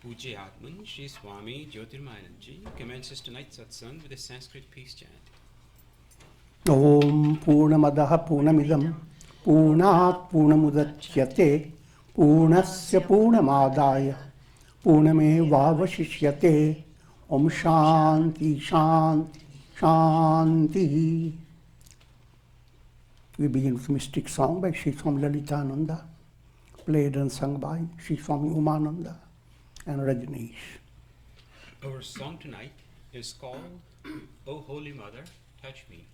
Pujyatman Shri Swami Jyotirmayananda ji commences tonight's satsang with a Sanskrit peace chant. Om Purnamadaha Purnamidam Purnat Purnamudachyate Purnasya Purnamadaya Purnamevavashishyate Om Shanti Shanti Shanti. We begin with a mystic song by Sri Swami Lalitananda, played and sung by Sri Swami Umananda and Rajneesh. Our song tonight is called O Holy Mother, Touch Me.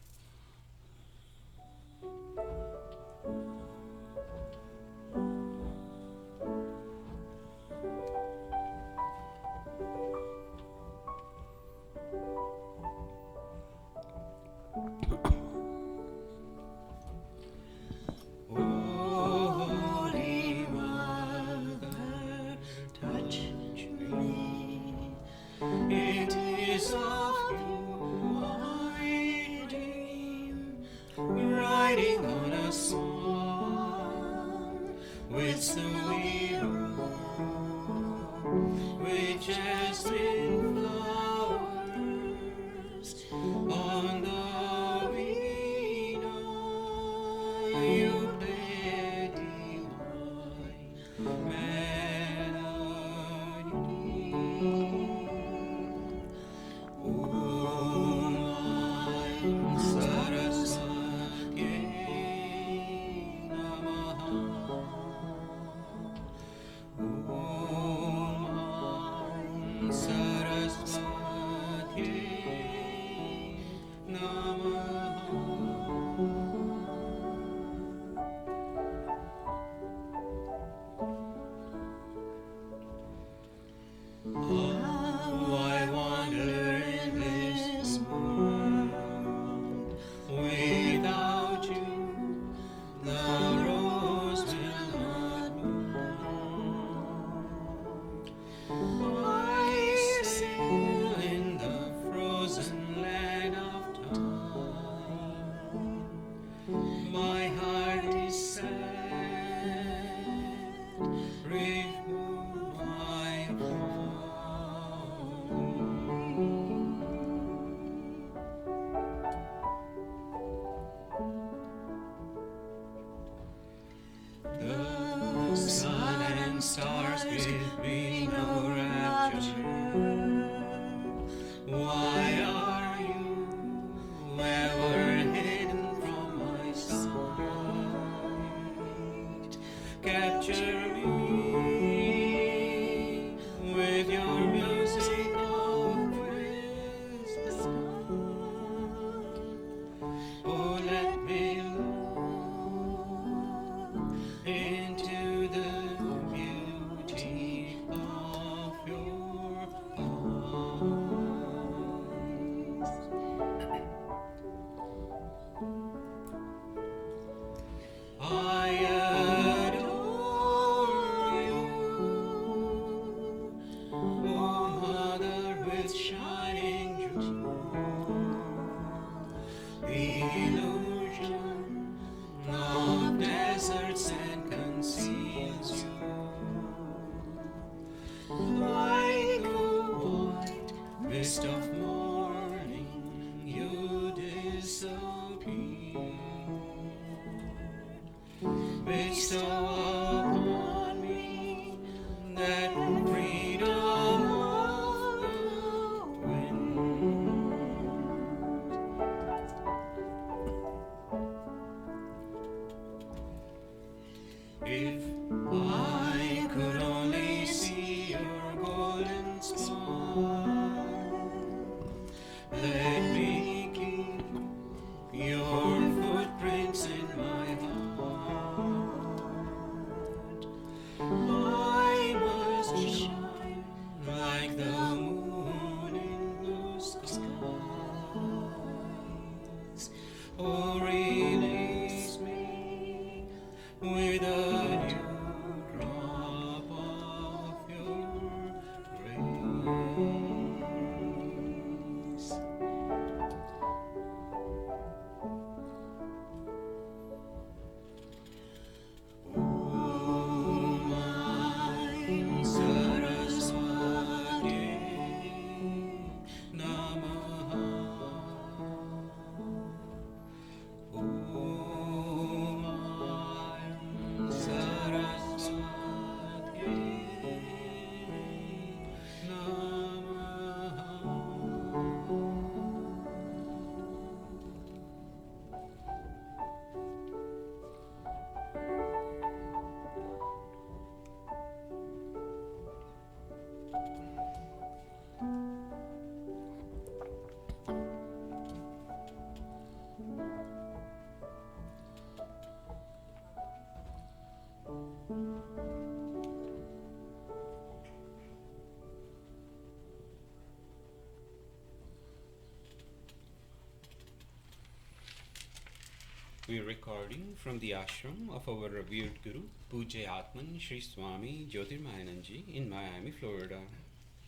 We are recording from the ashram of our revered Guru, Pujya Atman Sri Swami Jyotirmayananda in Miami, Florida.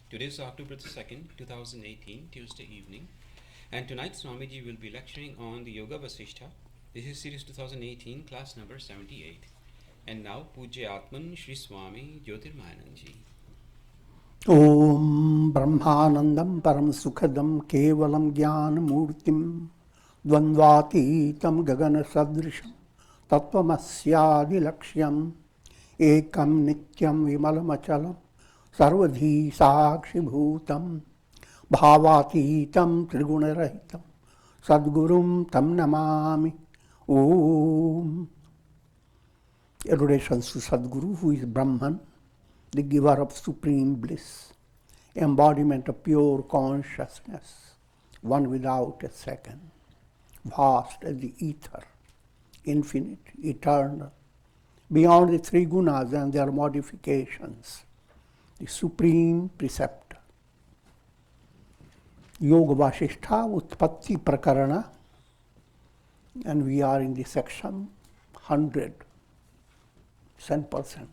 Today is October the 2nd, 2018, Tuesday evening, and tonight Swamiji will be lecturing on the Yoga Vasistha. This is series 2018, class number 78. And now Pujya Atman Sri Swami Jyotirmayananda. Om Brahmanandam Param Sukhadam Kevalam Jnana Murtim Dvandvatitam Gagana Sadrisham Tattvamasya Lakshyam Ekam Nityam Vimalamachalam Sarvadhi Sakshi Bhutam Bhavatitam Trigunarahitam Sadgurum Tam Namami. Om. Adorations to Sadguru, who is Brahman, the giver of supreme bliss, embodiment of pure consciousness, one without a second, vast as the ether, infinite, eternal, beyond the three gunas and their modifications, the supreme preceptor. Yoga Vasistha Utpatti Prakarana, and we are in the section 100, 10%.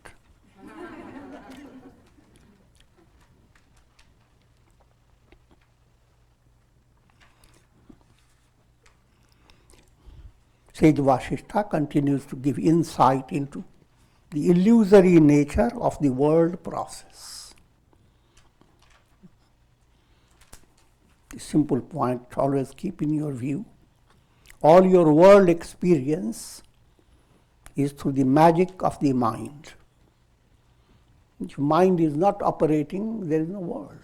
Sage Vasistha continues to give insight into the illusory nature of the world process. The simple point always keep in your view. All your world experience is through the magic of the mind. If mind is not operating, there is no world.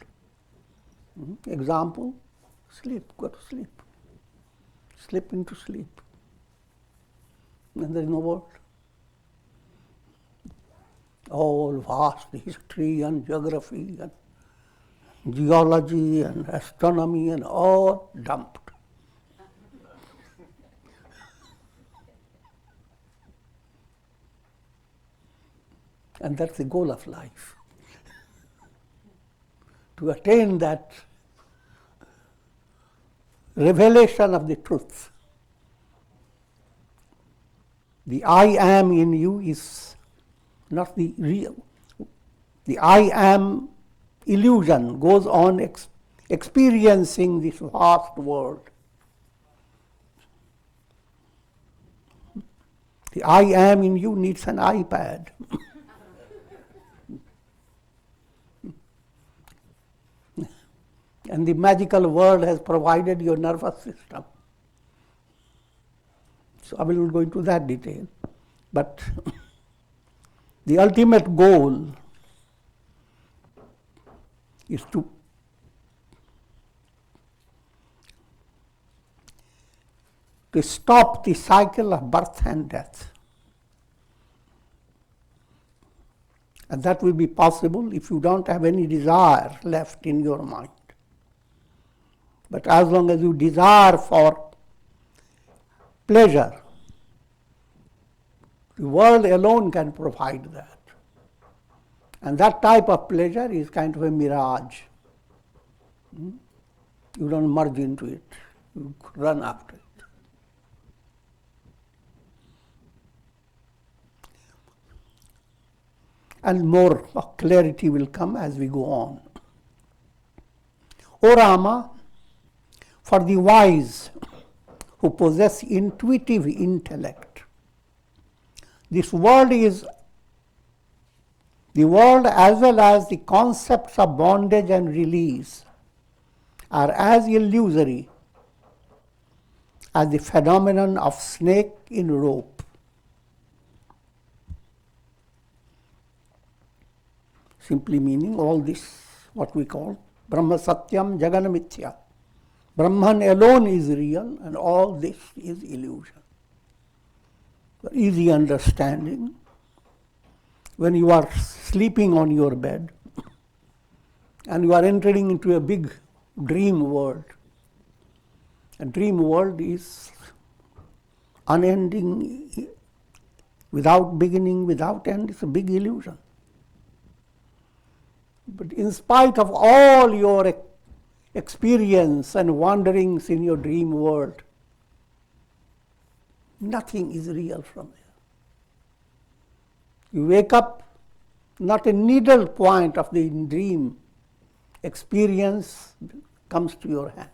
Example, sleep, go to sleep. Slip into sleep. And there is no world. All vast history and geography and geology and astronomy and all dumped. And that's the goal of life. To attain that revelation of the truth. The I am in you is not the real. The I am illusion goes on experiencing this vast world. The I am in you needs an iPad. And the magical world has provided your nervous system. So I will not go into that detail. But the ultimate goal is to stop the cycle of birth and death. And that will be possible if you don't have any desire left in your mind. But as long as you desire for pleasure, the world alone can provide that. And that type of pleasure is kind of a mirage. You don't merge into it, you run after it. And more clarity will come as we go on. O Rama, for the wise who possess intuitive intellect, this world is the world as well as the concepts of bondage and release are as illusory as the phenomenon of snake in rope. Simply meaning all this, what we call Brahma Satyam Jagana Mithya. Brahman alone is real and all this is illusion. For easy understanding, when you are sleeping on your bed and you are entering into a big dream world, a dream world is unending, without beginning, without end, it's a big illusion. But in spite of all your experience and wanderings in your dream world, Nothing is real from there. You wake up, not a needle point of the dream experience comes to your hand.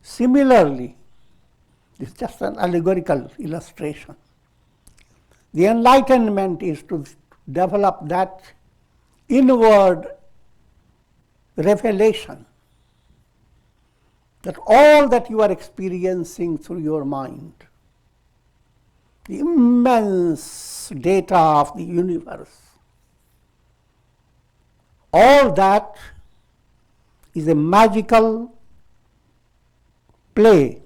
Similarly, this is just an allegorical illustration. The enlightenment is to develop that inward revelation that all that you are experiencing through your mind, the immense data of the universe, all that is a magical play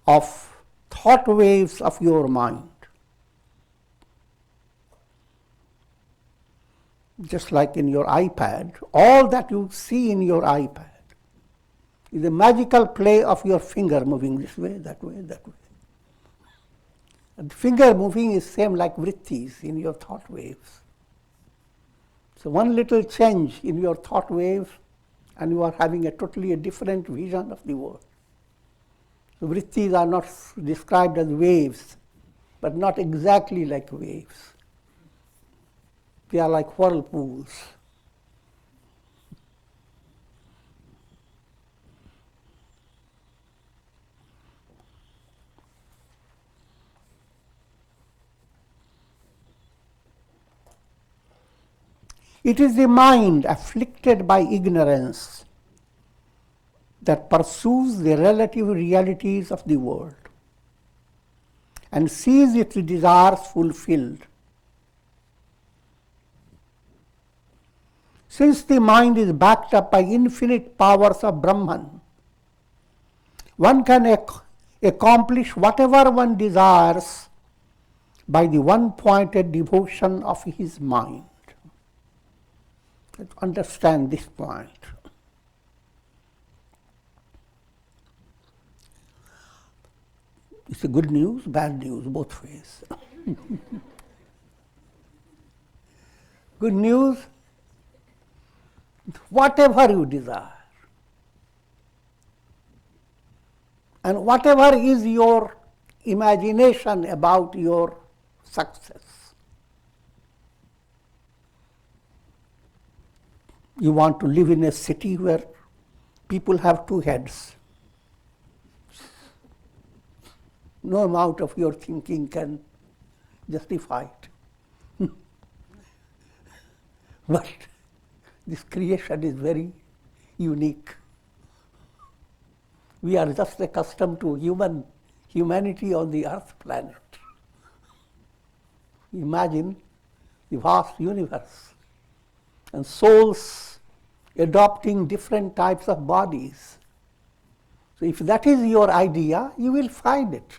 of thought waves of your mind. Just like in your iPad, all that you see in your iPad is a magical play of your finger moving this way, that way, that way. And finger moving is same like vrittis in your thought waves. So one little change in your thought wave and you are having a totally different vision of the world. So vrittis are not described as waves, but not exactly like waves. They are like whirlpools. It is the mind afflicted by ignorance that pursues the relative realities of the world and sees its desires fulfilled. Since the mind is backed up by infinite powers of Brahman, one can accomplish whatever one desires by the one-pointed devotion of his mind. Let's understand this point. It's a good news, bad news, both ways. Good news, whatever you desire, and whatever is your imagination about your success. You want to live in a city where people have two heads. No amount of your thinking can justify it. But this creation is very unique. We are just accustomed to humanity on the earth planet. Imagine the vast universe and souls adopting different types of bodies. So if that is your idea, you will find it.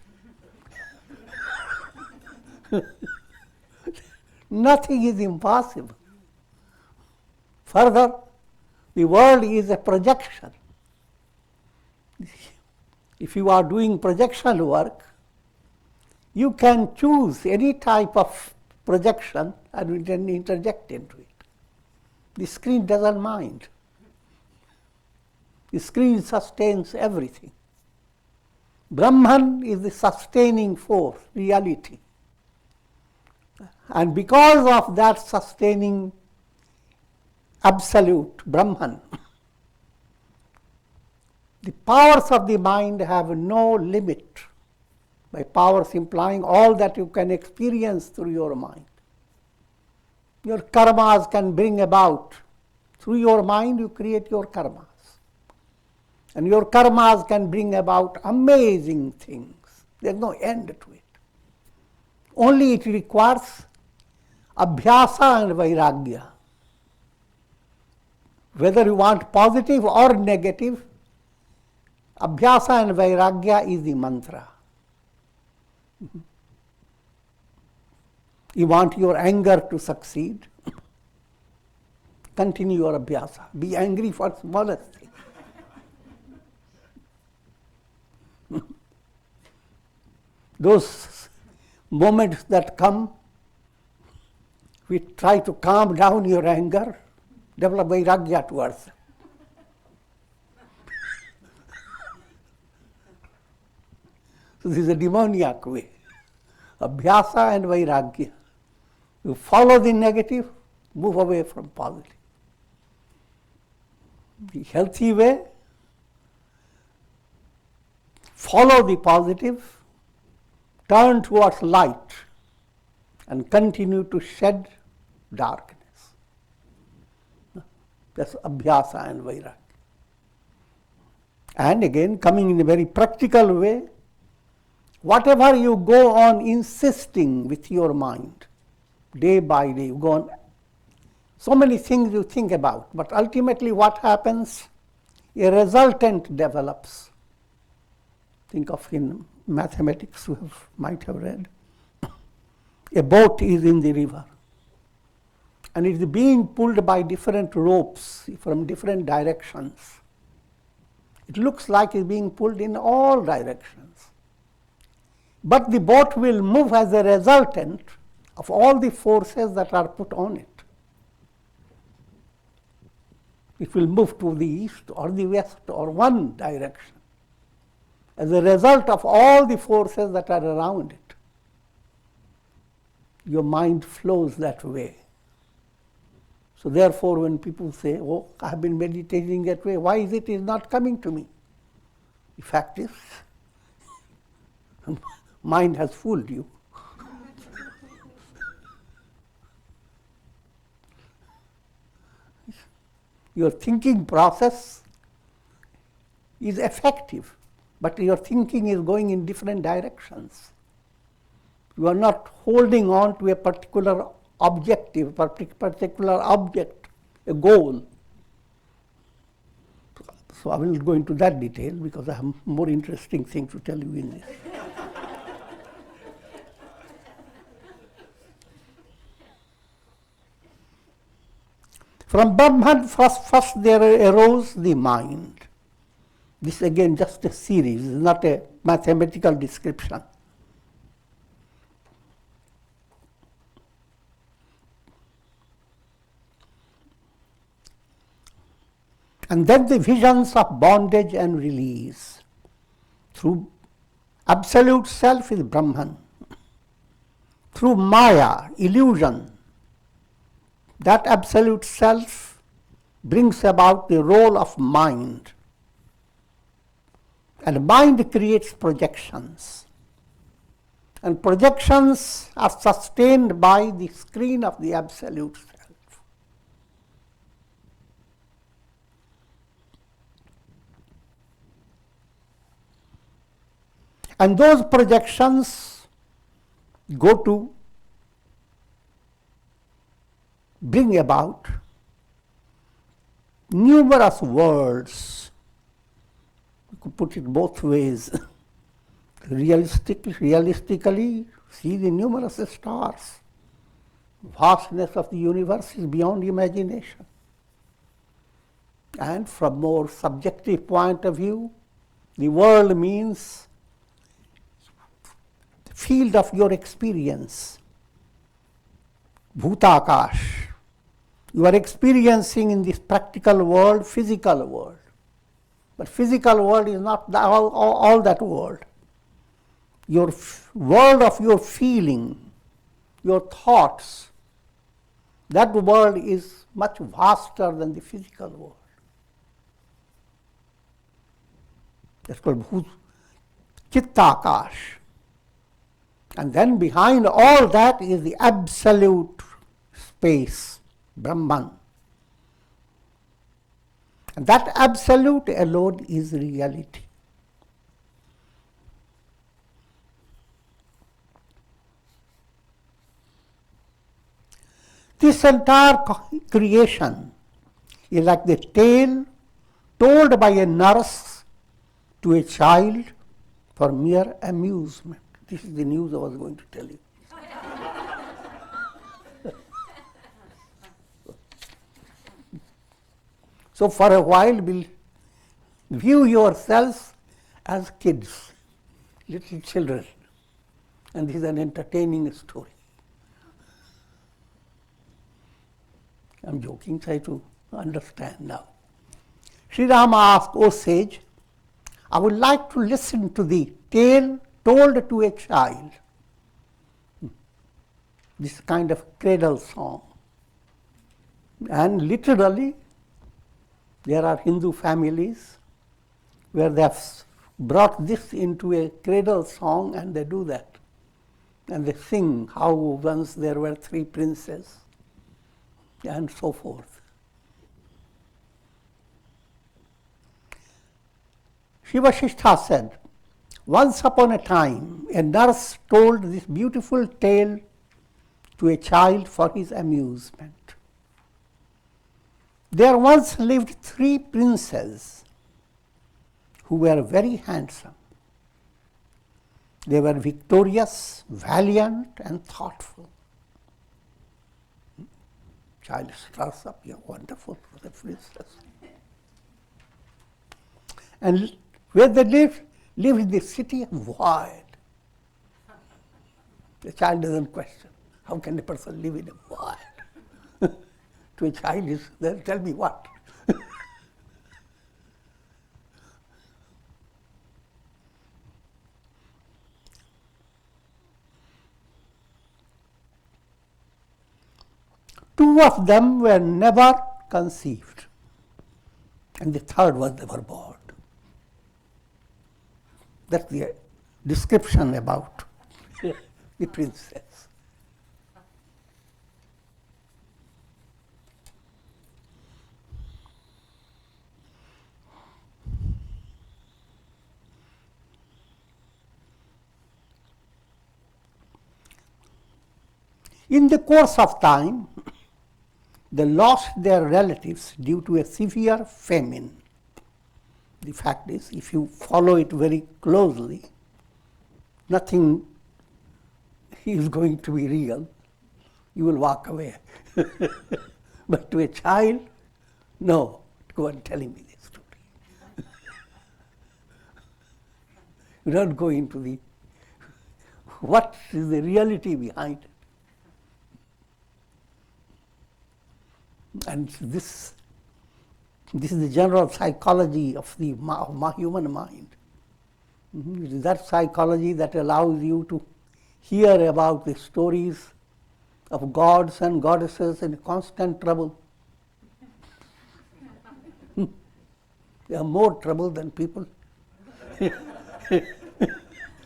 Nothing is impossible. Further, the world is a projection. If you are doing projection work, you can choose any type of projection and we can interject into it. The screen doesn't mind. The screen sustains everything. Brahman is the sustaining force, reality. And because of that sustaining absolute Brahman, the powers of the mind have no limit, by powers implying all that you can experience through your mind. Your karmas can bring about, through your mind you create your karmas. And your karmas can bring about amazing things. There's no end to it. Only it requires abhyasa and vairagya. Whether you want positive or negative, abhyasa and vairagya is the mantra. You want your anger to succeed, continue your abhyasa. Be angry for smallest thing. Those moments that come, we try to calm down your anger, develop vairagya towards it. So this is a demoniac way. Abhyasa and Vairagya. You follow the negative, move away from positive. The healthy way, follow the positive, turn towards light, and continue to shed darkness. That's Abhyasa and Vairagya. And again, coming in a very practical way, whatever you go on insisting with your mind, day by day, you go on, so many things you think about, but ultimately what happens? A resultant develops. Think of in mathematics, you might have read. A boat is in the river, and it is being pulled by different ropes from different directions. It looks like it's being pulled in all directions. But the boat will move as a resultant of all the forces that are put on it. It will move to the east or the west or one direction as a result of all the forces that are around it. Your mind flows that way. So therefore, when people say, oh, I have been meditating that way, why is it not coming to me? The fact is, mind has fooled you. Your thinking process is effective, but your thinking is going in different directions. You are not holding on to a particular objective, particular object, a goal. So I will go into that detail because I have more interesting things to tell you in this. From Brahman, first there arose the mind. This again just a series, not a mathematical description. And then the visions of bondage and release. Through absolute self is Brahman. Through Maya, illusion, that absolute self brings about the role of mind. And mind creates projections. And projections are sustained by the screen of the absolute self. And those projections go to bring about numerous worlds. You could put it both ways. Realistically, see the numerous stars. Vastness of the universe is beyond imagination. And from more subjective point of view, the world means the field of your experience. Bhutakash. You are experiencing in this practical world, physical world. But physical world is not all that world. Your world of your feeling, your thoughts, that world is much vaster than the physical world. That's called Chittakash. And then behind all that is the absolute space, Brahman. And that absolute alone is reality. This entire creation is like the tale told by a nurse to a child for mere amusement. This is the news I was going to tell you. So for a while, view yourselves as kids, little children. And this is an entertaining story. I'm joking, try to understand now. Sri Rama asked, O sage, I would like to listen to the tale told to a child, this kind of cradle song. And literally, there are Hindu families where they have brought this into a cradle song and they do that. And they sing how once there were 3 princes and so forth. Yoga Vasistha said, once upon a time, a nurse told this beautiful tale to a child for his amusement. There once lived 3 princes who were very handsome. They were victorious, valiant, and thoughtful. Child stirs up, you're wonderful for the princess. And where they live in the city of void. The child doesn't question, how can a person live in a void? To a child, is there, tell me what? Two of them were never conceived, and the third was never born. That's the description about the princess. In the course of time, they lost their relatives due to a severe famine. The fact is, if you follow it very closely, nothing is going to be real. You will walk away. But to a child, no, go on telling me this story. You don't go into the, what is the reality behind it. And this is the general psychology of the human mind. It is that psychology that allows you to hear about the stories of gods and goddesses in constant trouble. They are more trouble than people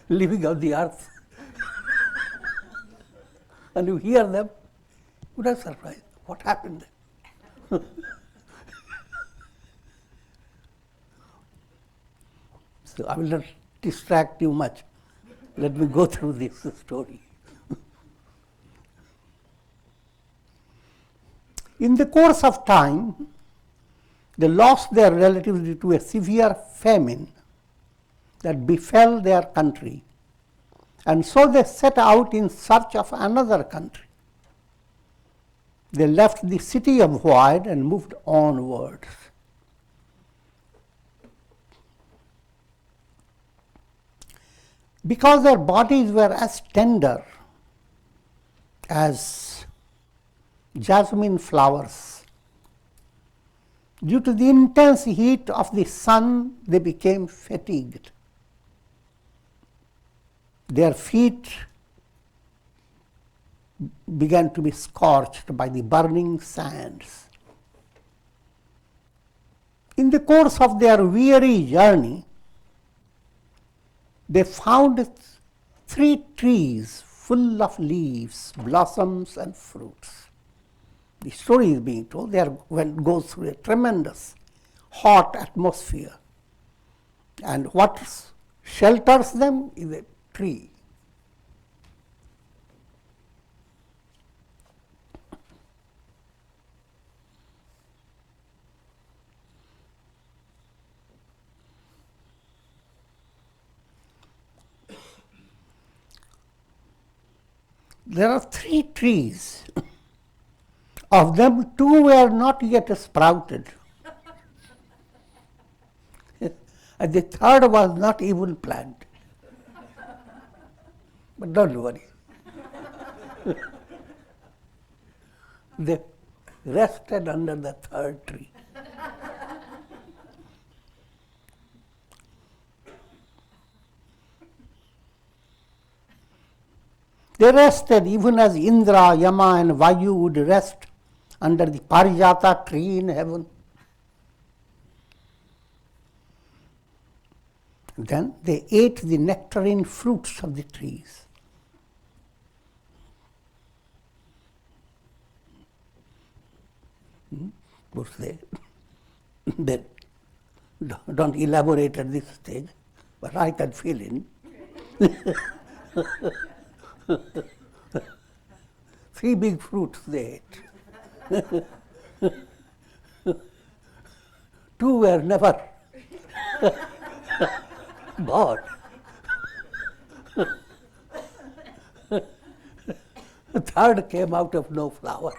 living on the earth. And you hear them, you are surprised. What happened there? So I will not distract you much. Let me go through this story. In the course of time, they lost their relatives due to a severe famine that befell their country, and so they set out in search of another country. They left the city of void and moved onwards. Because their bodies were as tender as jasmine flowers, due to the intense heat of the sun, they became fatigued. Their feet began to be scorched by the burning sands. In the course of their weary journey, they found 3 trees full of leaves, blossoms, and fruits. The story is being told. They goes through a tremendous hot atmosphere, and what shelters them is a tree. There are 3 trees. Of them, 2 were not yet sprouted. And the third was not even planted. But don't worry. They rested under the third tree. They rested even as Indra, Yama and Vayu would rest under the Parijata tree in heaven. Then they ate the nectarine fruits of the trees. Of course, they don't elaborate at this stage, but I can fill in. 3 big fruits they ate. 2 were never bought. The 3rd came out of no flower.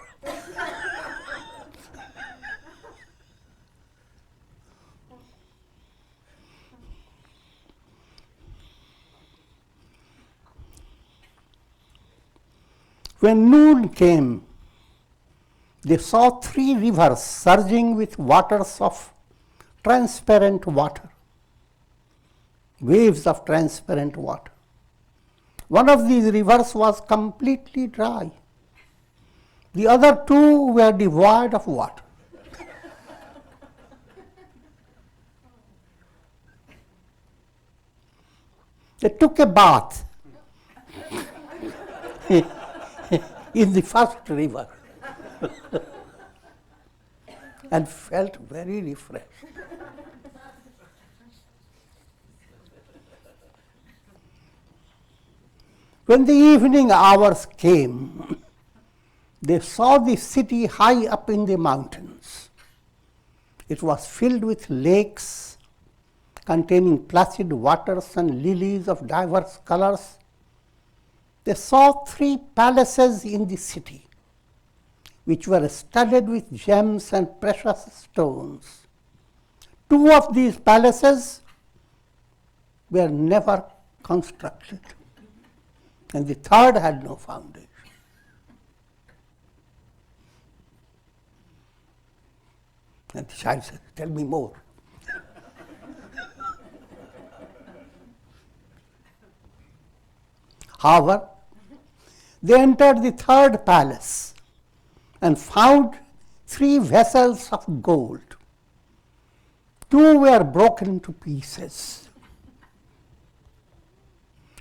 When noon came, they saw 3 rivers surging with waters of transparent water, waves of transparent water. One of these rivers was completely dry. The other 2 were devoid of water. They took a bath in the first river and felt very refreshed. When the evening hours came, they saw the city high up in the mountains. It was filled with lakes containing placid waters and lilies of diverse colors. They saw 3 palaces in the city, which were studded with gems and precious stones. 2 of these palaces were never constructed, and the 3rd had no foundation. And the child said, "Tell me more." However, they entered the 3rd palace and found 3 vessels of gold. 2 were broken to pieces,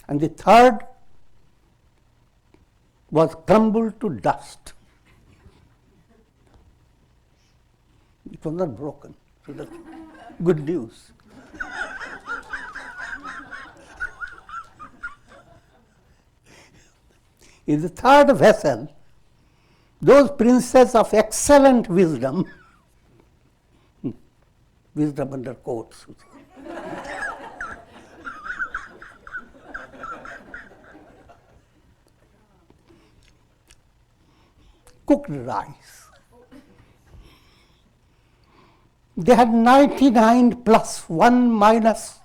and the 3rd was crumbled to dust. It was not broken, so that's good news. In the 3rd vessel, those princes of excellent wisdom, wisdom under quotes, cooked rice. They had 99 plus 1 minus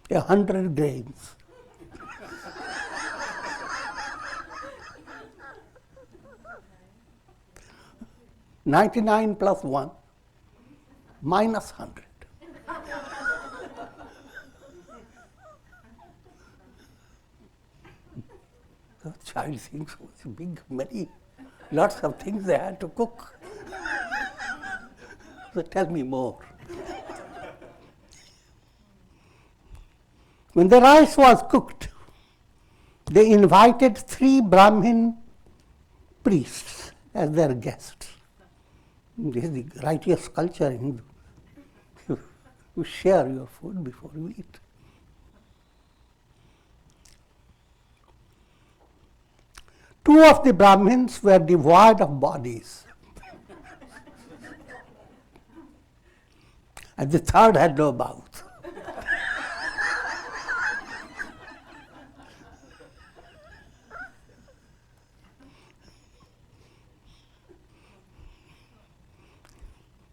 100 grains. 99 plus 1 minus 100. The child thinks, oh, it's big, many, lots of things they had to cook. So tell me more. When the rice was cooked, they invited 3 Brahmin priests as their guests. This is the righteous culture in Hindu. You share your food before you eat. Two of the Brahmins were devoid of bodies, and the 3rd had no mouth.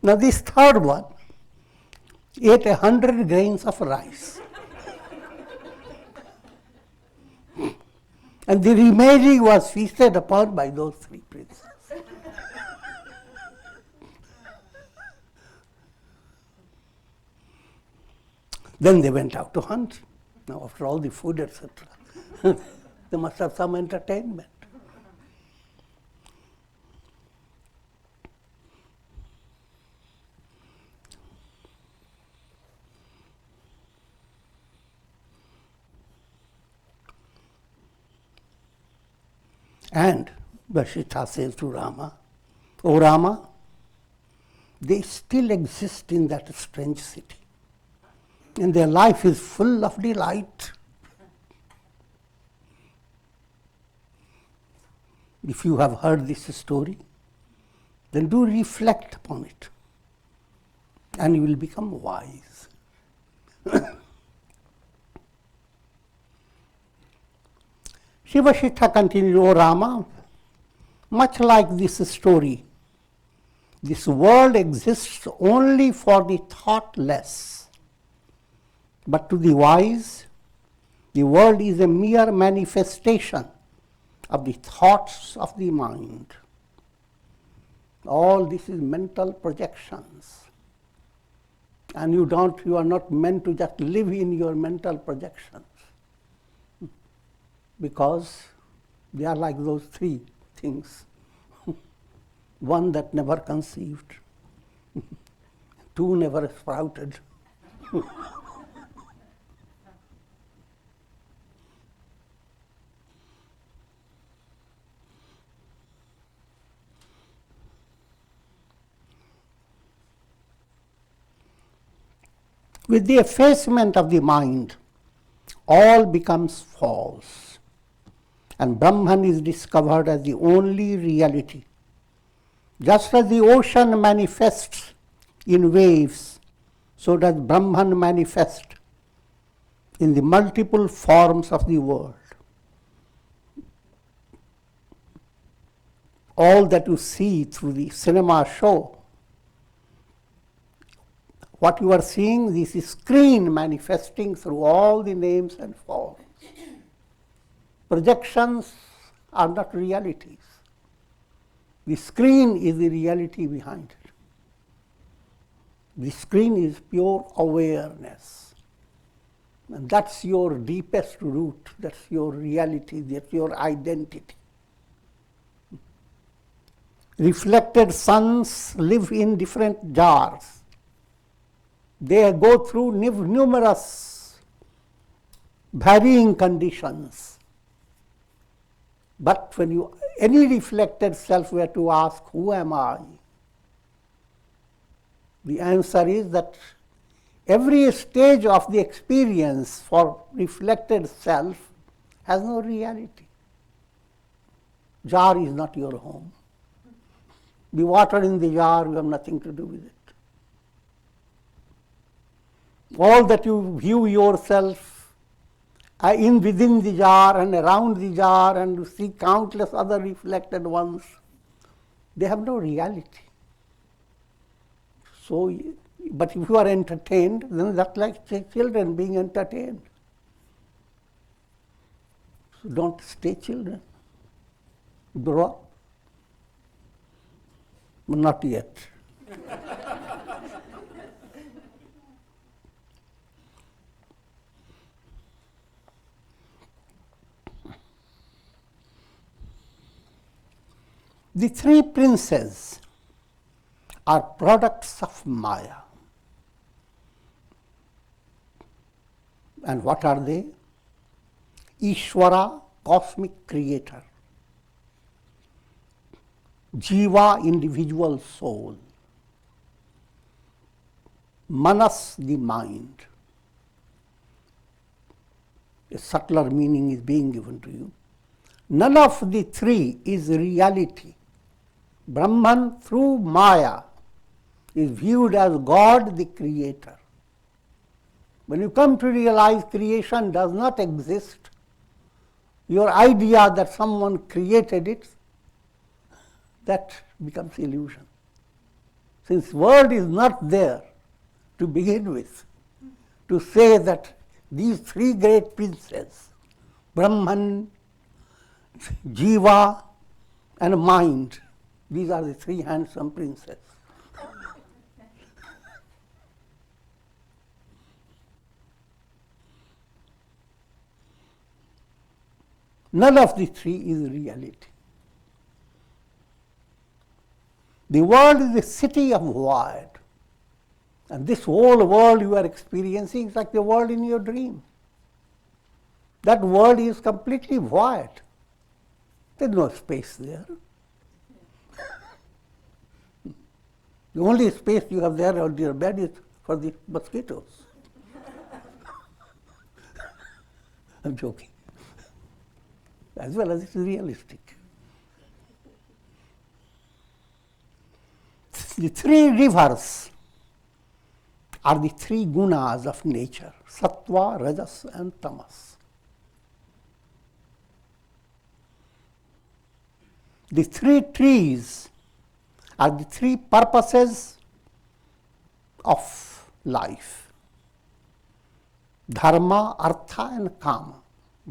Now this 3rd one ate 100 grains of rice. And the remaining was feasted upon by those 3 princes. Then they went out to hunt. Now after all the food, etc., They must have some entertainment. And Vasistha says to Rama, "O Rama, they still exist in that strange city. And their life is full of delight. If you have heard this story, then do reflect upon it, and you will become wise." Vasistha continued, "O Rama, much like this story, this world exists only for the thoughtless. But to the wise, the world is a mere manifestation of the thoughts of the mind. All this is mental projections. And you are not meant to just live in your mental projections, because they are like those three things. One that never conceived, two never sprouted, with the effacement of the mind, all becomes false, and Brahman is discovered as the only reality. Just as the ocean manifests in waves, so does Brahman manifest in the multiple forms of the world. All that you see through the cinema show, what you are seeing, this is screen manifesting through all the names and forms. Projections are not realities. The screen is the reality behind it. The screen is pure awareness. And that's your deepest root, that's your reality, that's your identity. Reflected suns live in different jars. They go through numerous varying conditions. But when any reflected self were to ask, "Who am I?" the answer is that every stage of the experience for reflected self has no reality. Jar is not your home. The water in the jar, you have nothing to do with it. All that you view yourself within the jar and around the jar, and you see countless other reflected ones, they have no reality. So, but if you are entertained, then that's like children being entertained. So don't stay children. Grow up. But not yet. The three princes are products of Maya. And what are they? Ishvara, cosmic creator. Jiva, individual soul. Manas, the mind. A subtler meaning is being given to you. None of the three is reality. Brahman through Maya is viewed as God the creator. When you come to realize creation does not exist, your idea that someone created it, that becomes illusion. Since world is not there to begin with, to say that these three great princes, Brahman, Jiva, and mind, these are the three handsome princes. None of the three is reality. The world is a city of void. And this whole world you are experiencing is like the world in your dream. That world is completely void. There's no space there. The only space you have there on your bed is for the mosquitoes. I'm joking. As well as it's realistic. The three rivers are the three gunas of nature, sattva, rajas and tamas. The three trees are the three purposes of life. Dharma, artha and kama.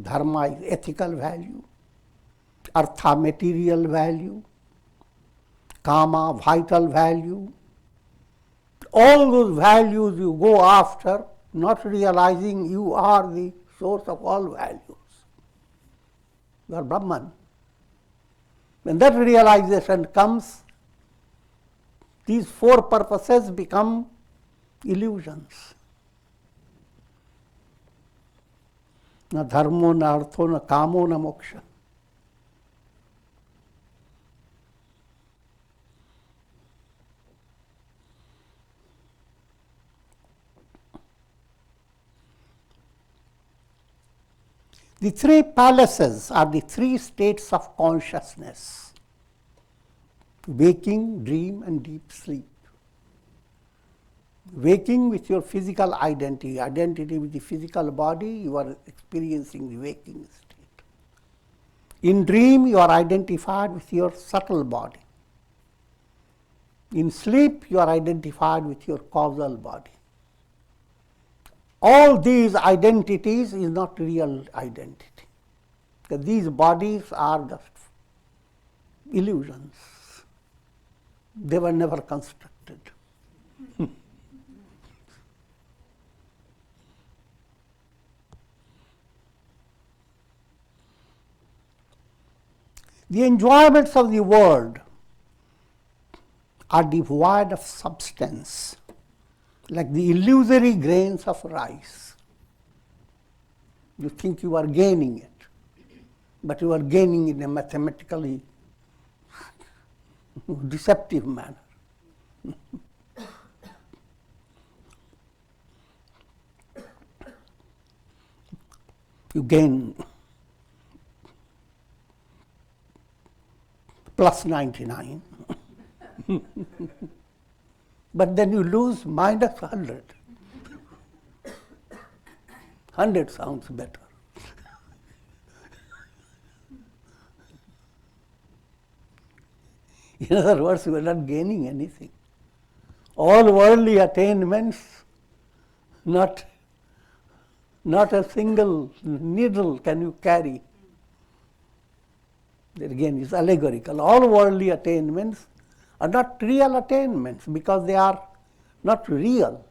Dharma is ethical value, artha material value, kama vital value. All those values you go after, not realizing you are the source of all values. You are Brahman. When that realization comes, these four purposes become illusions. Na dharmo, na artho, na kamo, na moksha. The three palaces are the three states of consciousness: waking, dream, and deep sleep. Waking with your physical identity with the physical body, you are experiencing the waking state. In dream, you are identified with your subtle body. In sleep, you are identified with your causal body. All these identities is not real identity. Because these bodies are just illusions. They were never constructed. The enjoyments of the world are devoid of substance, like the illusory grains of rice. You think you are gaining it, but you are gaining in a mathematically deceptive manner. You gain plus 99. But then you lose minus 100. 100 sounds better. In other words, you are not gaining anything. All worldly attainments, not a single needle can you carry. That again is allegorical. All worldly attainments are not real attainments because they are not real.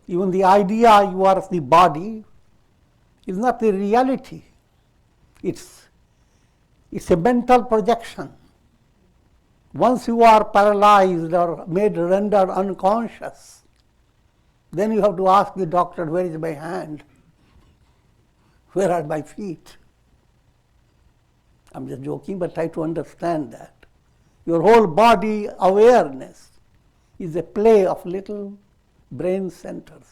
Even the idea you are the body is not the reality. It's a mental projection. Once you are paralyzed or made rendered unconscious, then you have to ask the doctor, where is my hand? Where are my feet? I'm just joking, but try to understand that. Your whole body awareness is a play of little brain centers.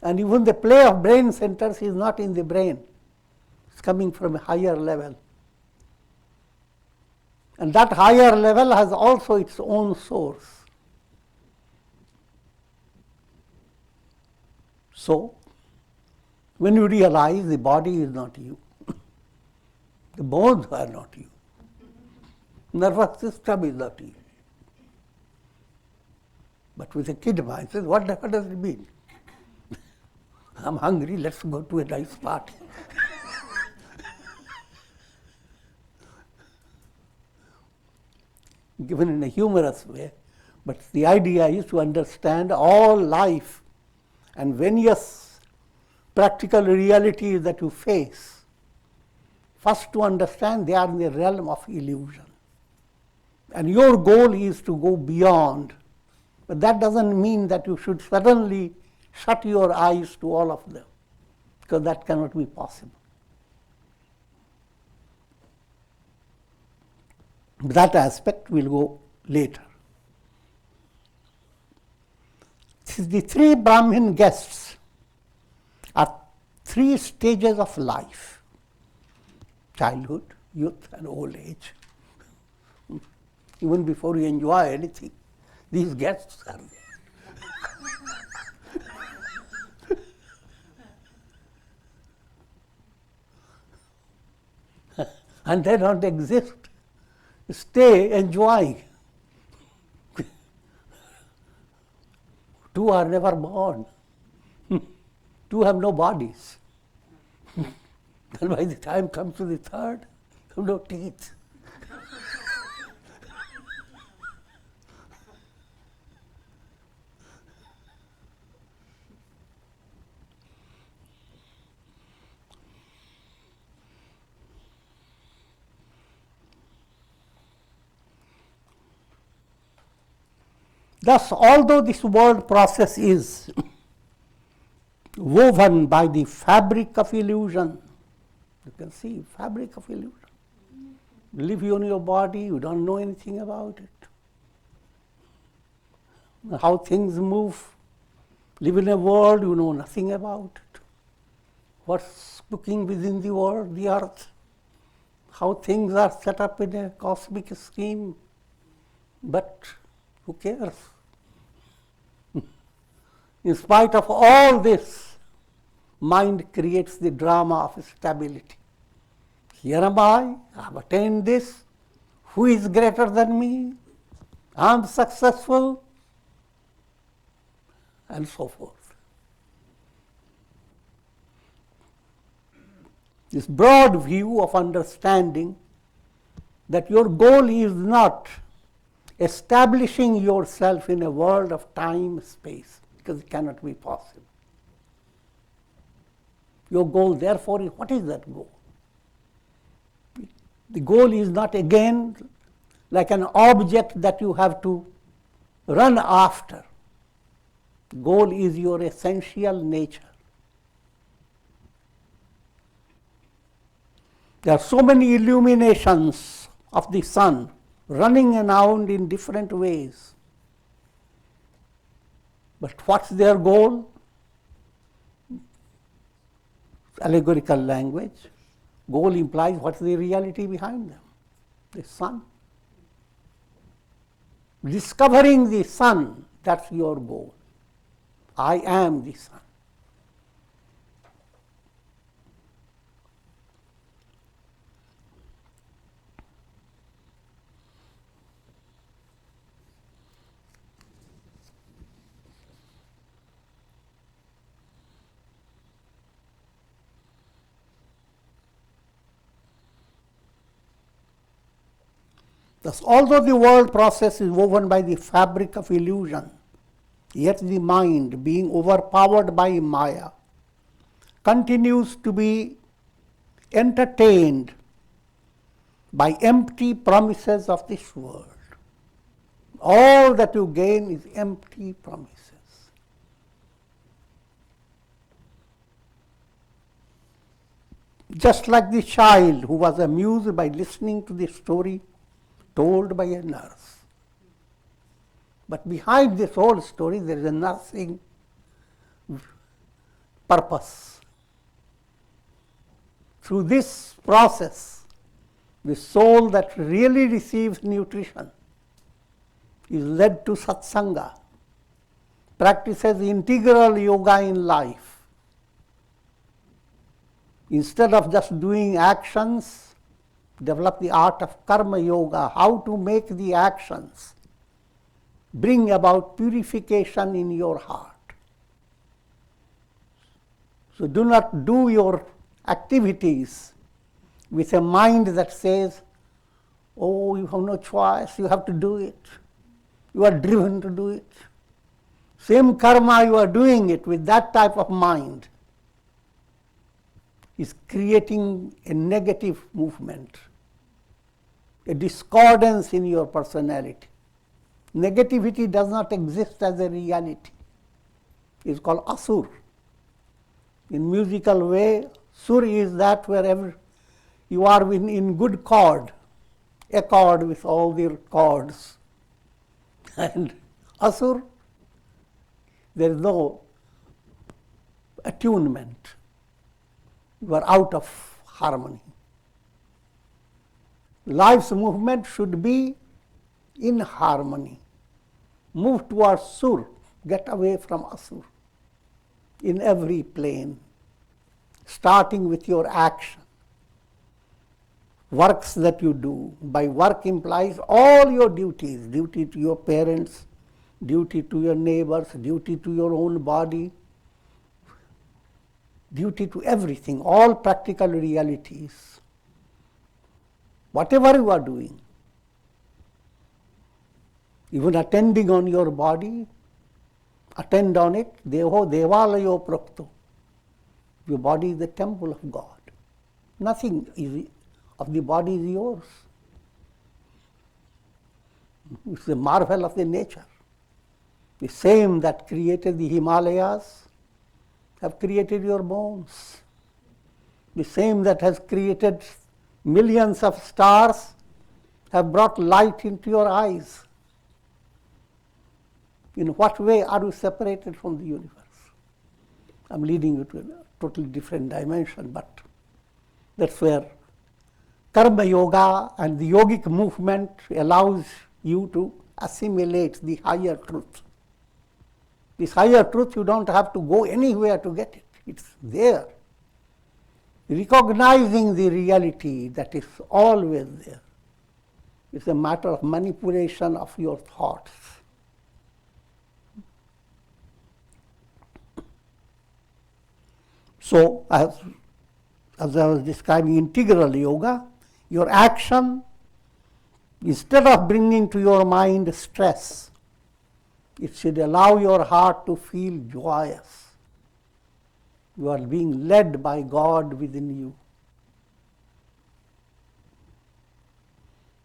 And even the play of brain centers is not in the brain. It's coming from a higher level. And that higher level has also its own source. So, when you realize the body is not you, the bones are not you, nervous system is not you. But with a kid mind, says, what does it mean? I'm hungry, let's go to a nice party. Given in a humorous way, but the idea is to understand all life and various practical realities that you face first to understand they are in the realm of illusion. And your goal is to go beyond. But that doesn't mean that you should suddenly shut your eyes to all of them, because that cannot be possible. That aspect will go later. The three Brahmin guests are three stages of life: childhood, youth, and old age. Even before you enjoy anything, these guests are there. And they don't exist. Stay enjoying. Two are never born. Two have no bodies. And by the time comes to the third, no teeth. Thus, although this world process is woven by the fabric of illusion, you can see fabric of illusion. You live in your body, you don't know anything about it. How things move, live in a world, you know nothing about it. What's cooking within the world, the earth, how things are set up in a cosmic scheme, but who cares? In spite of all this, mind creates the drama of stability. Here am I have attained this. Who is greater than me? I am successful, and so forth. This broad view of understanding that your goal is not establishing yourself in a world of time, space, because it cannot be possible. Your goal, therefore, is what is that goal? The goal is not again like an object that you have to run after. The goal is your essential nature. There are so many illuminations of the sun running around in different ways. But what's their goal? Allegorical language. Goal implies what's the reality behind them? The sun. Discovering the sun, that's your goal. I am the sun. Thus, although the world process is woven by the fabric of illusion, yet the mind, being overpowered by Maya, continues to be entertained by empty promises of this world. All that you gain is empty promises. Just like the child who was amused by listening to the story told by a nurse. But behind this whole story, there is a nursing purpose. Through this process, the soul that really receives nutrition is led to satsanga, practices integral yoga in life. Instead of just doing actions, develop the art of karma yoga, how to make the actions bring about purification in your heart. So do not do your activities with a mind that says, oh, you have no choice, you have to do it. You are driven to do it. Same karma, you are doing it with that type of mind. is creating a negative movement, a discordance in your personality. Negativity does not exist as a reality. It's called asur. In musical way, sur is that wherever you are in good chord, accord with all the chords. And asur, there is no attunement. You are out of harmony. Life's movement should be in harmony. Move towards sur, get away from asur in every plane, starting with your action. Works that you do. By work implies all your duties, duty to your parents, duty to your neighbors, duty to your own body, duty to everything, all practical realities. Whatever you are doing, even attending on your body, attend on it, deho devalayo prakto. Your body is the temple of God. Nothing of the body is yours. It's the marvel of the nature. The same that created the Himalayas have created your bones. The same that has created millions of stars have brought light into your eyes. In what way are you separated from the universe? I'm leading you to a totally different dimension, but that's where Karma Yoga and the yogic movement allows you to assimilate the higher truth. This higher truth, you don't have to go anywhere to get it. It's there. Recognizing the reality that is always there. It's a matter of manipulation of your thoughts. So, as I was describing integral yoga, your action, instead of bringing to your mind stress, it should allow your heart to feel joyous. You are being led by God within you.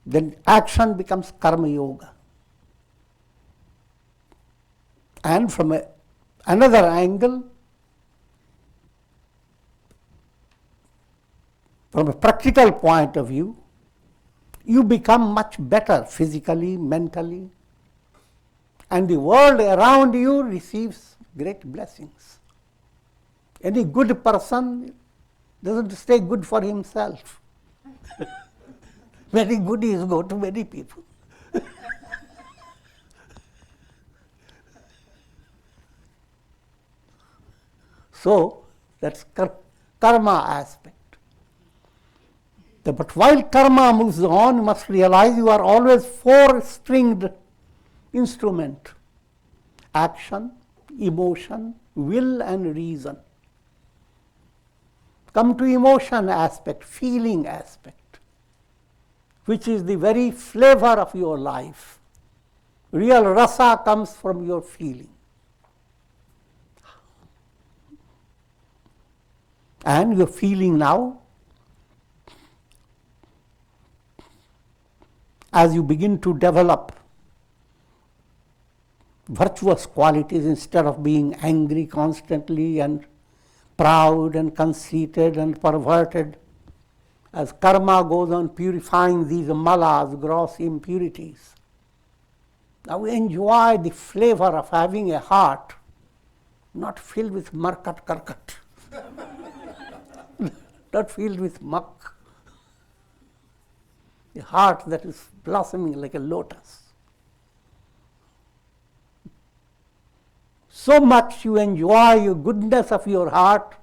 Then action becomes karma yoga. And from another angle, from a practical point of view, you become much better physically, mentally, and the world around you receives great blessings. Any good person doesn't stay good for himself. Many goodies go to many people. So, that's karma aspect. But while karma moves on, you must realize you are always four-stringed instrument. Action, emotion, will and reason. Come to emotion aspect, feeling aspect, which is the very flavor of your life. Real rasa comes from your feeling. And your feeling now, as you begin to develop virtuous qualities instead of being angry constantly and proud and conceited and perverted, as karma goes on purifying these malas, gross impurities. Now enjoy the flavor of having a heart not filled with markat karkat, not filled with muck. A heart that is blossoming like a lotus. So much you enjoy the goodness of your heart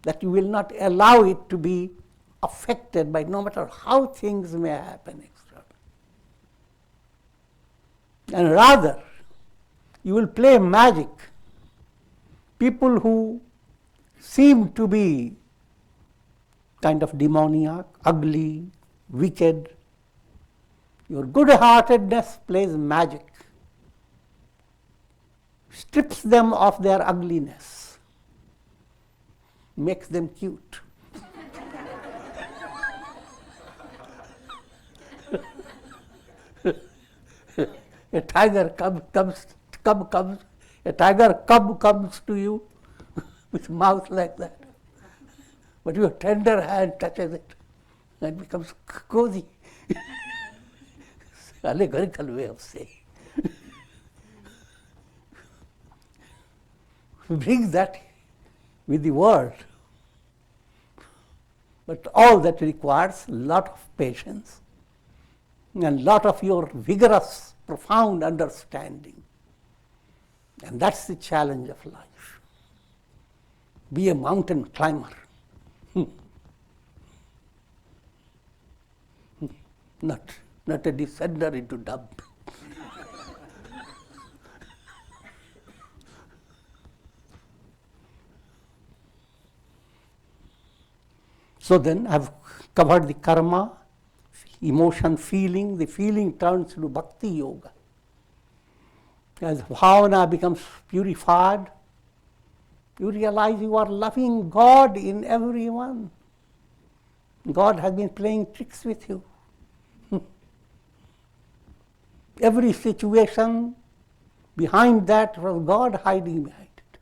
that you will not allow it to be affected by no matter how things may happen externally. And rather, you will play magic. People who seem to be kind of demoniac, ugly, wicked, your good-heartedness plays magic, strips them of their ugliness, makes them cute. A tiger comes, a tiger cub comes to you with mouth like that. But your tender hand touches it and becomes cozy. Allegorical way of saying. Bring that with the world. But all that requires a lot of patience and lot of your vigorous, profound understanding. And that's the challenge of life. Be a mountain climber. Not a descender into dump. So then I've covered the karma, emotion, feeling. The feeling turns to bhakti yoga. As bhavana becomes purified, you realize you are loving God in everyone. God has been playing tricks with you. Every situation, behind that was God hiding behind it.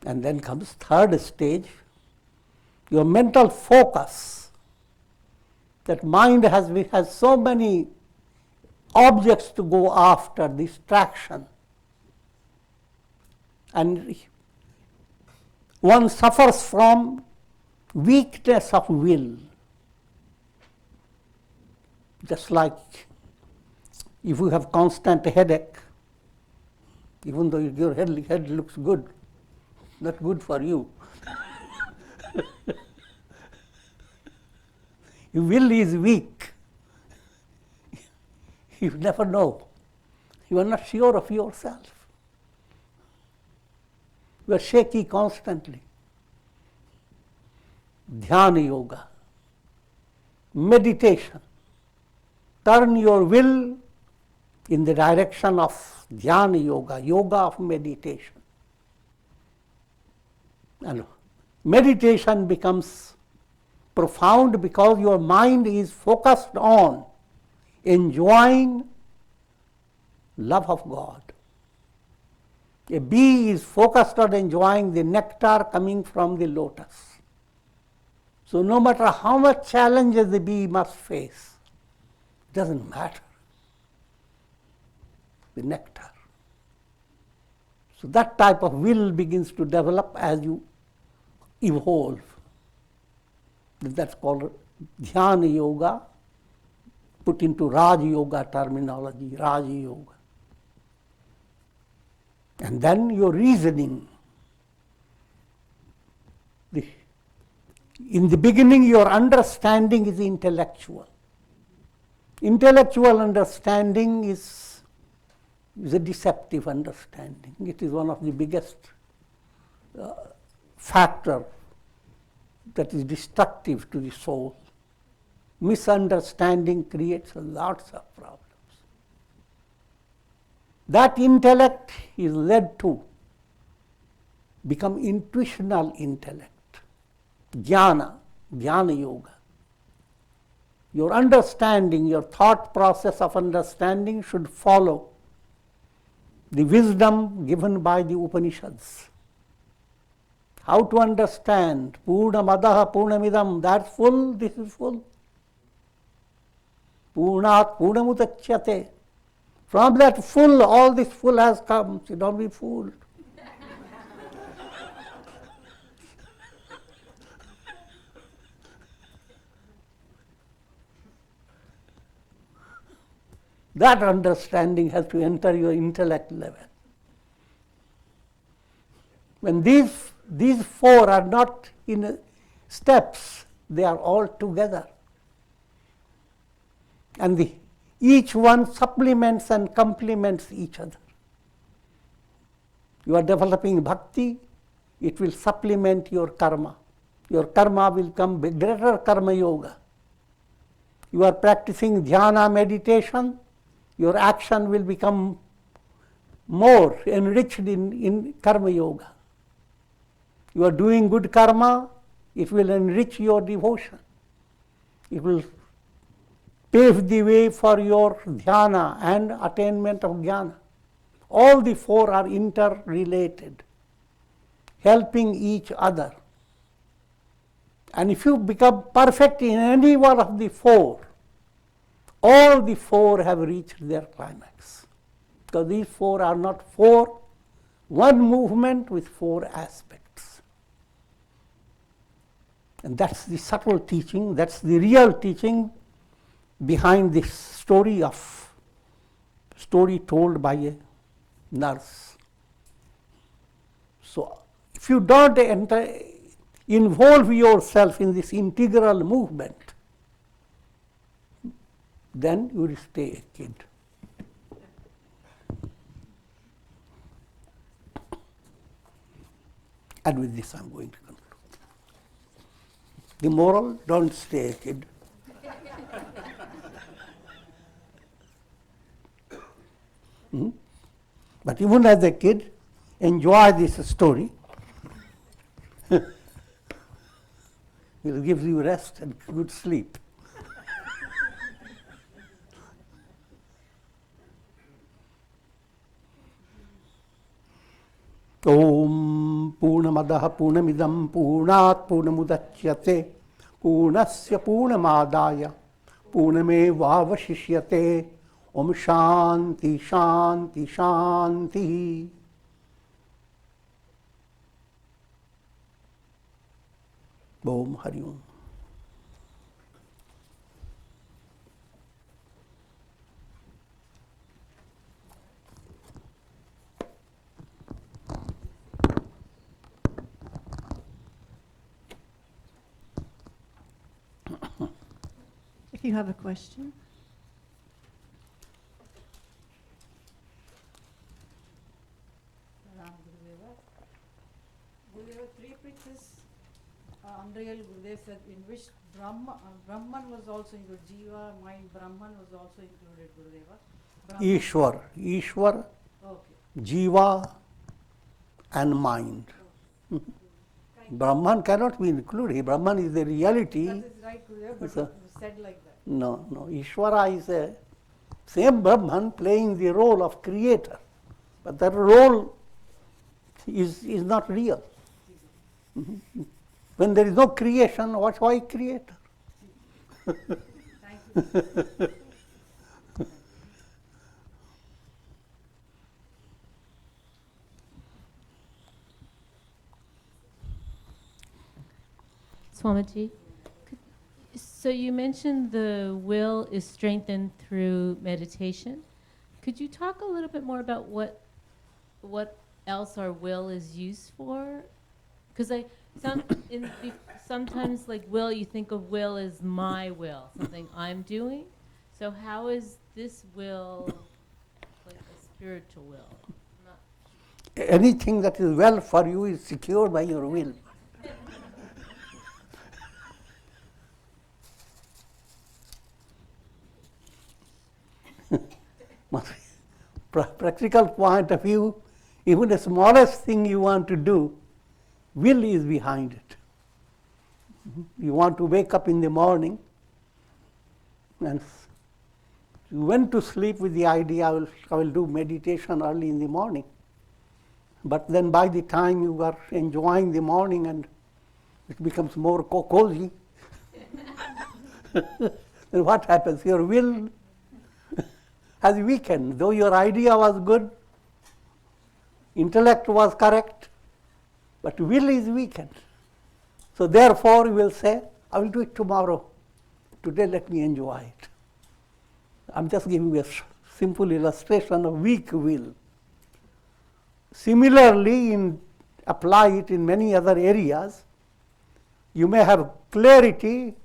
And then comes third stage, your mental focus. That mind has so many objects to go after, distraction. And one suffers from weakness of will. Just like if you have constant headache, even though your head looks good, not good for you. Your will is weak. You never know. You are not sure of yourself. You are shaky constantly. Dhyana yoga, meditation. Turn your will in the direction of dhyana yoga, yoga of meditation. And meditation becomes profound because your mind is focused on enjoying love of God. A bee is focused on enjoying the nectar coming from the lotus. So no matter how much challenges the bee must face, it doesn't matter. The nectar. So that type of will begins to develop as you evolve. That's called Dhyana yoga, put into Raj yoga terminology, Raj yoga. And then your reasoning. In the beginning, your understanding is intellectual. Intellectual understanding is a deceptive understanding. It is one of the biggest factor that is destructive to the soul. Misunderstanding creates lots of problems. That intellect is led to become intuitional intellect. Jnana yoga. Your understanding, your thought process of understanding should follow the wisdom given by the Upanishads. How to understand Purnamadaha Purnamidam, that's full, this is full. Purnat Purnamudachyate. From that full, all this full has come. So don't be fooled. That understanding has to enter your intellect level. When these four are not in steps, they are all together. And each one supplements and complements each other. You are developing bhakti, it will supplement your karma. Your karma will come greater karma yoga. You are practicing dhyana meditation, your action will become more enriched in karma yoga. You are doing good karma, it will enrich your devotion. It will pave the way for your dhyana and attainment of jnana. All the four are interrelated, helping each other. And if you become perfect in any one of the four, all the four have reached their climax. Because these four are not four, one movement with four aspects. And that's the subtle teaching, that's the real teaching behind this story told by a nurse. So if you don't involve yourself in this integral movement, then you will stay a kid. And with this I'm going to conclude. The moral, don't stay a kid. But even as a kid, enjoy this story. It will give you rest and good sleep. Om Purnamadaha Purnamidam Purnat Purnamudachyate Purnasya Purnamadaya Purnamevavashishyate Om Shanti Shanti Shanti. Om Hari Om. If you have a question. Gurudeva, three preachers, unreal, Gurudev said, in which Brahman was also included, Jiva, mind, Brahman was also included, Gurudeva. Ishwar, Okay. Jiva and mind. Brahman cannot be included. Brahman is the reality. That is right, Gurudeva, but So- it said like that. No. Ishvara is a same Brahman playing the role of creator. But that role is not real. When there is no creation, why creator? Thank you. Swamiji, so you mentioned the will is strengthened through meditation. Could you talk a little bit more about what else our will is used for? Because sometimes like will, you think of will as my will, something I'm doing. So how is this will like a spiritual will? Anything that is well for you is secured by your will. Practical point of view, even the smallest thing you want to do, will is behind it. You want to wake up in the morning and you went to sleep with the idea, I will do meditation early in the morning. But then by the time you are enjoying the morning and it becomes more cozy, then what happens? Your will has weakened. Though your idea was good, intellect was correct, but will is weakened. So therefore you will say, I will do it tomorrow. Today let me enjoy it. I'm just giving you a simple illustration of weak will. Similarly, apply it in many other areas. You may have clarity,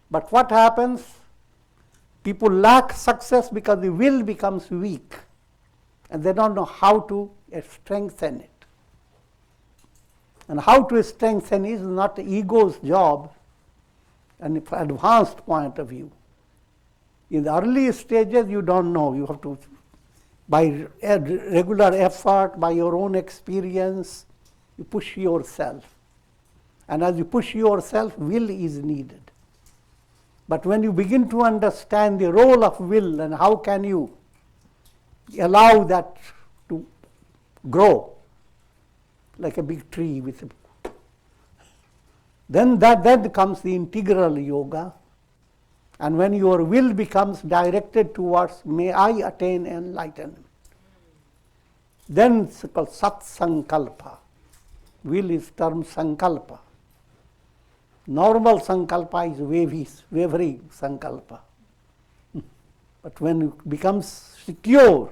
but what happens? People lack success because the will becomes weak and they don't know how to strengthen it. And how to strengthen is not the ego's job, an advanced point of view. In the early stages, you don't know. You have to, by regular effort, by your own experience, you push yourself. And as you push yourself, will is needed. But when you begin to understand the role of will and how can you allow that to grow like a big tree with a, then that comes the integral yoga. And when your will becomes directed towards, may I attain enlightenment, then it's called Satsankalpa. Will is term sankalpa. Normal sankalpa is wavering sankalpa. But when it becomes secure,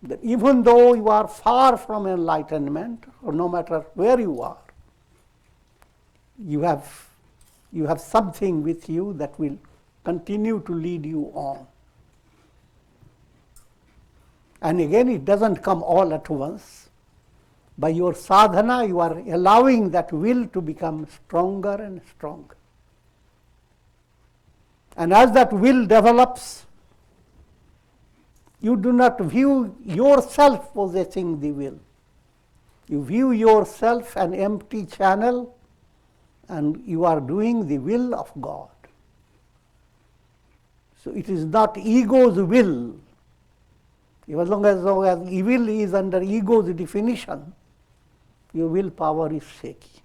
that even though you are far from enlightenment, or no matter where you are, you have something with you that will continue to lead you on. And again, it doesn't come all at once. By your sadhana, you are allowing that will to become stronger and stronger. And as that will develops, you do not view yourself possessing the will. You view yourself an empty channel, and you are doing the will of God. So it is not ego's will. As long as evil is under ego's definition, your willpower is shaky,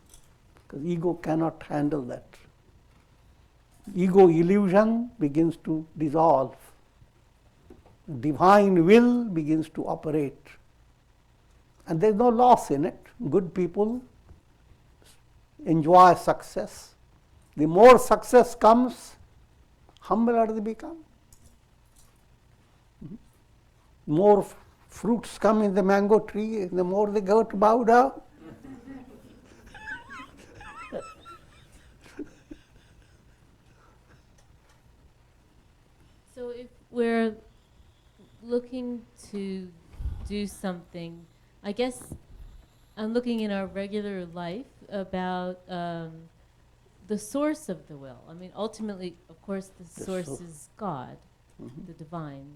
because ego cannot handle that. Ego illusion begins to dissolve. Divine will begins to operate. And there is no loss in it. Good people enjoy success. The more success comes, humbler they become. More fruits come in the mango tree, the more they go to bow down. So if we're looking to do something, I guess I'm looking in our regular life about the source of the will. I mean, ultimately, of course, the source is God, the divine.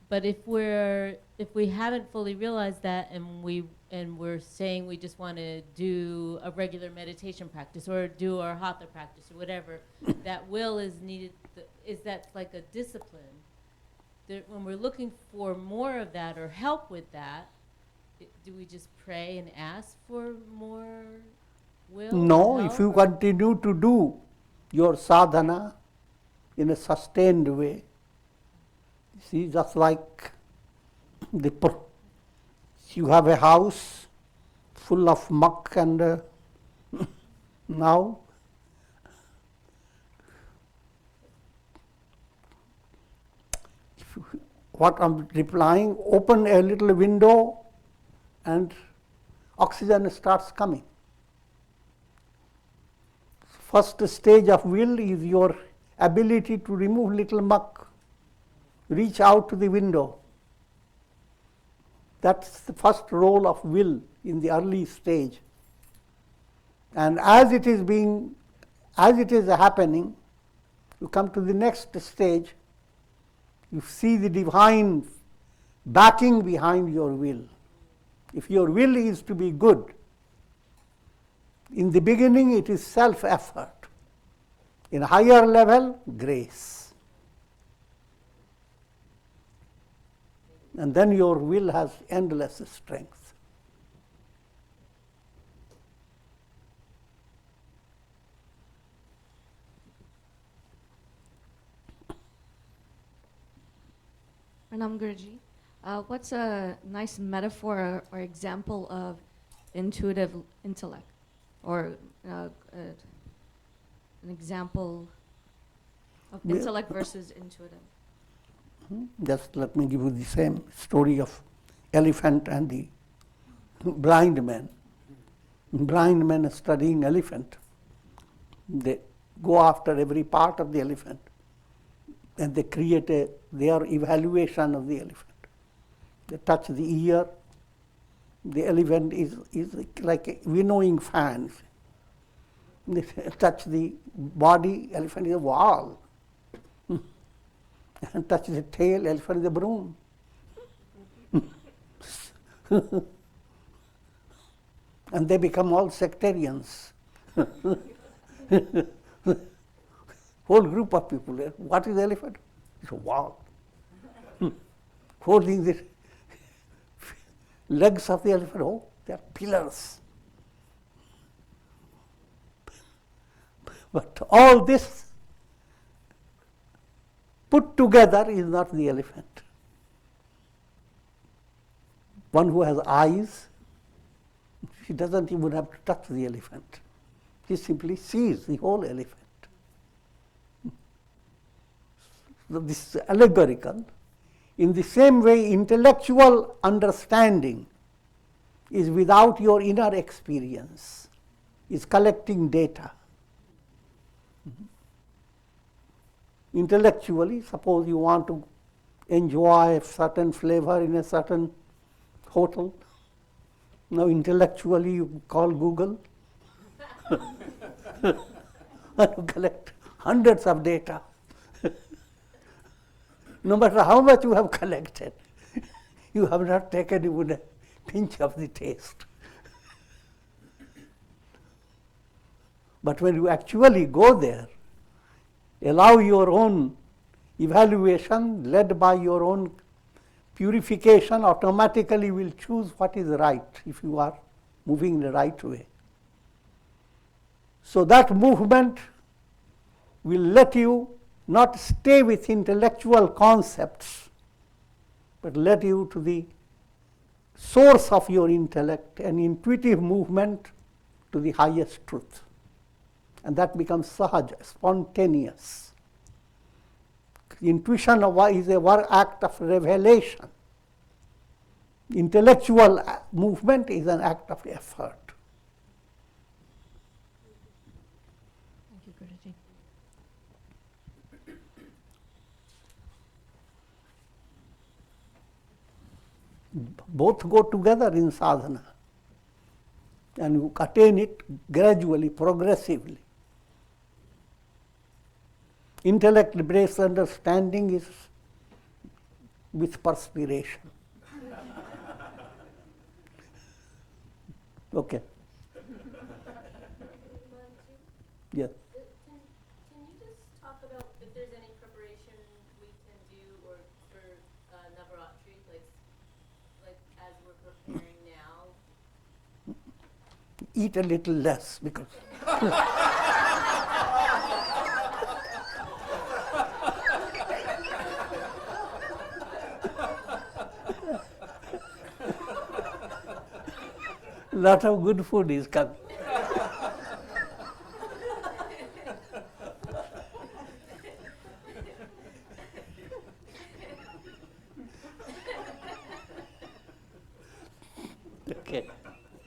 But if we haven't fully realized that, and we're saying we just want to do a regular meditation practice or do our hatha practice or whatever, that will is needed. Is that like a discipline? When we're looking for more of that or help with that, do we just pray and ask for more will? No, if you continue to do your sadhana in a sustained way, see, just like you have a house full of muck, and now what I'm replying, open a little window and oxygen starts coming. First stage of will is your ability to remove little muck. Reach out to the window. That's the first role of will in the early stage. And as it is happening, you come to the next stage. You see the divine backing behind your will. If your will is to be good, in the beginning it is self-effort. In a higher level, grace. And then your will has endless strength. Pranam Guruji, what's a nice metaphor or example of intuitive intellect, or an example of intellect versus intuitive? Just let me give you the same story of elephant and the blind man. Blind men studying elephant. They go after every part of the elephant, and they create their evaluation of the elephant. They touch the ear. The elephant is like a winnowing fan. They touch the body, elephant is a wall. And touch the tail, elephant is a broom. And they become all sectarians. Whole group of people. What is elephant? It's a wow. Holding the legs of the elephant. Oh, they are pillars. But all this put together is not the elephant. One who has eyes, she doesn't even have to touch the elephant. She simply sees the whole elephant. So this is allegorical. In the same way, intellectual understanding is without your inner experience, is collecting data. Intellectually, suppose you want to enjoy a certain flavor in a certain hotel. Now intellectually you call Google and you collect hundreds of data. No matter how much you have collected, you have not taken even a pinch of the taste. But when you actually go there, allow your own evaluation led by your own purification, automatically will choose what is right if you are moving in the right way. So that movement will let you not stay with intellectual concepts, but let you to the source of your intellect, an intuitive movement to the highest truth. And that becomes sahaja, spontaneous. Intuition is a act of revelation. Intellectual movement is an act of effort. Thank you, Guruji. Both go together in sadhana, and you attain it gradually, progressively. Intellect-based understanding is with perspiration. Okay. Yes. Can you just talk about if there's any preparation we can do or for Navaratri, like as we're preparing now? Eat a little less because lot of good food is coming. Okay.